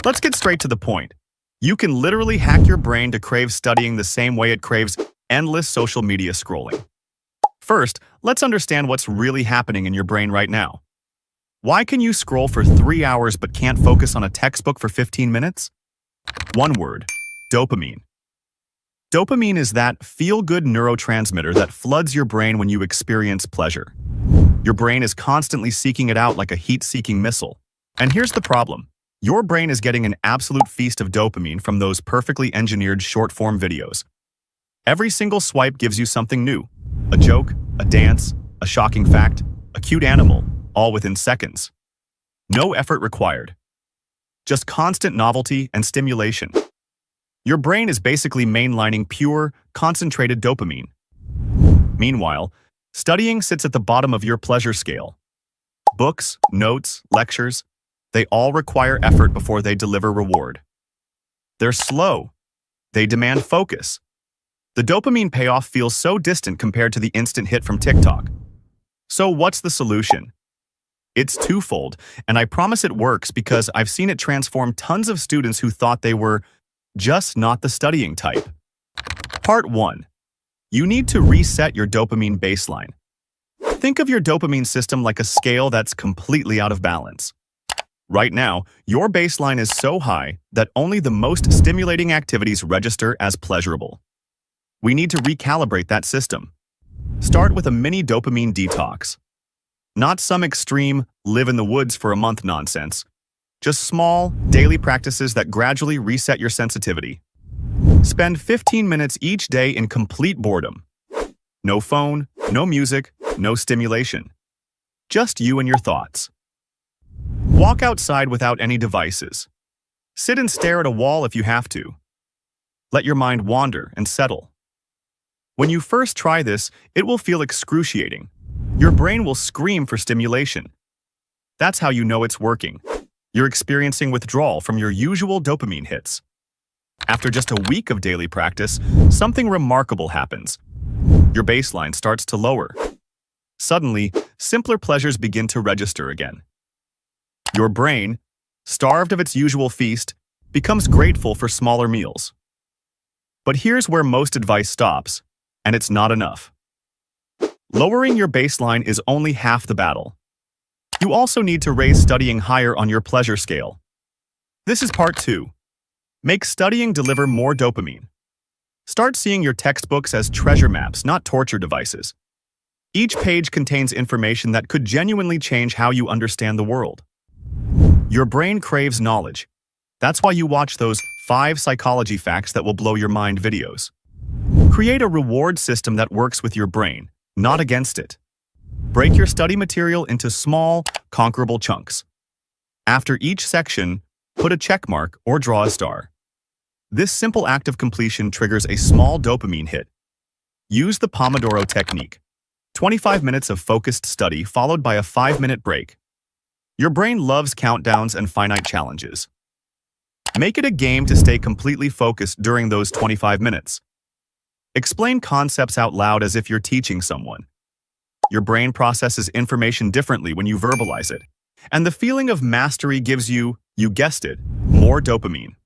Let's get straight to the point. You can literally hack your brain to crave studying the same way it craves endless social media scrolling. First, let's understand what's really happening in your brain right now. Why can you scroll for 3 hours but can't focus on a textbook for 15 minutes? One word: dopamine. Dopamine is that feel-good neurotransmitter that floods your brain when you experience pleasure. Your brain is constantly seeking it out like a heat-seeking missile. And here's the problem. Your brain is getting an absolute feast of dopamine from those perfectly engineered short-form videos. Every single swipe gives you something new. A joke, a dance, a shocking fact, a cute animal, all within seconds. No effort required. Just constant novelty and stimulation. Your brain is basically mainlining pure, concentrated dopamine. Meanwhile, studying sits at the bottom of your pleasure scale. Books, notes, lectures, they all require effort before they deliver reward. They're slow. They demand focus. The dopamine payoff feels so distant compared to the instant hit from TikTok. So what's the solution? It's twofold, and I promise it works because I've seen it transform tons of students who thought they were just not the studying type. Part 1. You need to reset your dopamine baseline. Think of your dopamine system like a scale that's completely out of balance. Right now, your baseline is so high that only the most stimulating activities register as pleasurable. We need to recalibrate that system. Start with a mini dopamine detox. Not some extreme, live in the woods for a month nonsense. Just small, daily practices that gradually reset your sensitivity. Spend 15 minutes each day in complete boredom. No phone, no music, no stimulation. Just you and your thoughts. Walk outside without any devices. Sit and stare at a wall if you have to. Let your mind wander and settle. When you first try this, it will feel excruciating. Your brain will scream for stimulation. That's how you know it's working. You're experiencing withdrawal from your usual dopamine hits. After just a week of daily practice, something remarkable happens. Your baseline starts to lower. Suddenly, simpler pleasures begin to register again. Your brain, starved of its usual feast, becomes grateful for smaller meals. But here's where most advice stops, and it's not enough. Lowering your baseline is only half the battle. You also need to raise studying higher on your pleasure scale. This is part 2. Make studying deliver more dopamine. Start seeing your textbooks as treasure maps, not torture devices. Each page contains information that could genuinely change how you understand the world. Your brain craves knowledge. That's why you watch those 5 psychology facts that will blow your mind videos. Create a reward system that works with your brain, not against it. Break your study material into small, conquerable chunks. After each section, put a check mark or draw a star. This simple act of completion triggers a small dopamine hit. Use the Pomodoro technique. 25 minutes of focused study followed by a 5-minute break. Your brain loves countdowns and finite challenges. Make it a game to stay completely focused during those 25 minutes. Explain concepts out loud as if you're teaching someone. Your brain processes information differently when you verbalize it. And the feeling of mastery gives you guessed it, more dopamine.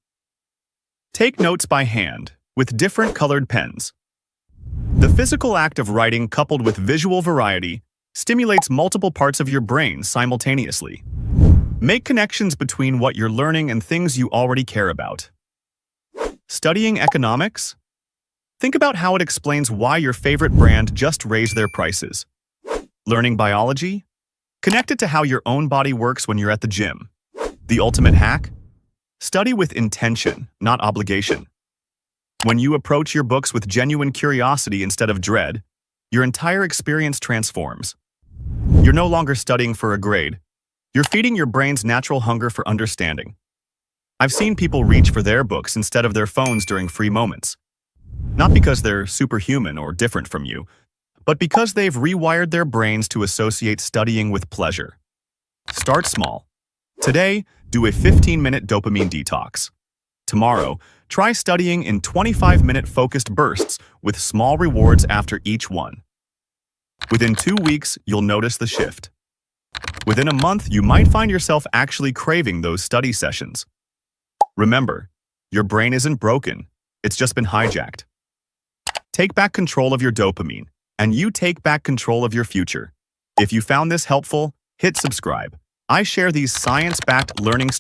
Take notes by hand, with different colored pens. The physical act of writing coupled with visual variety stimulates multiple parts of your brain simultaneously. Make connections between what you're learning and things you already care about. Studying economics? Think about how it explains why your favorite brand just raised their prices. Learning biology? Connect it to how your own body works when you're at the gym. The ultimate hack? Study with intention, not obligation. When you approach your books with genuine curiosity instead of dread, your entire experience transforms. You're no longer studying for a grade. You're feeding your brain's natural hunger for understanding. I've seen people reach for their books instead of their phones during free moments. Not because they're superhuman or different from you, but because they've rewired their brains to associate studying with pleasure. Start small. Today, do a 15-minute dopamine detox. Tomorrow, try studying in 25-minute focused bursts with small rewards after each one. Within 2 weeks, you'll notice the shift. Within a month, you might find yourself actually craving those study sessions. Remember, your brain isn't broken. It's just been hijacked. Take back control of your dopamine, and you take back control of your future. If you found this helpful, hit subscribe. I share these science-backed learning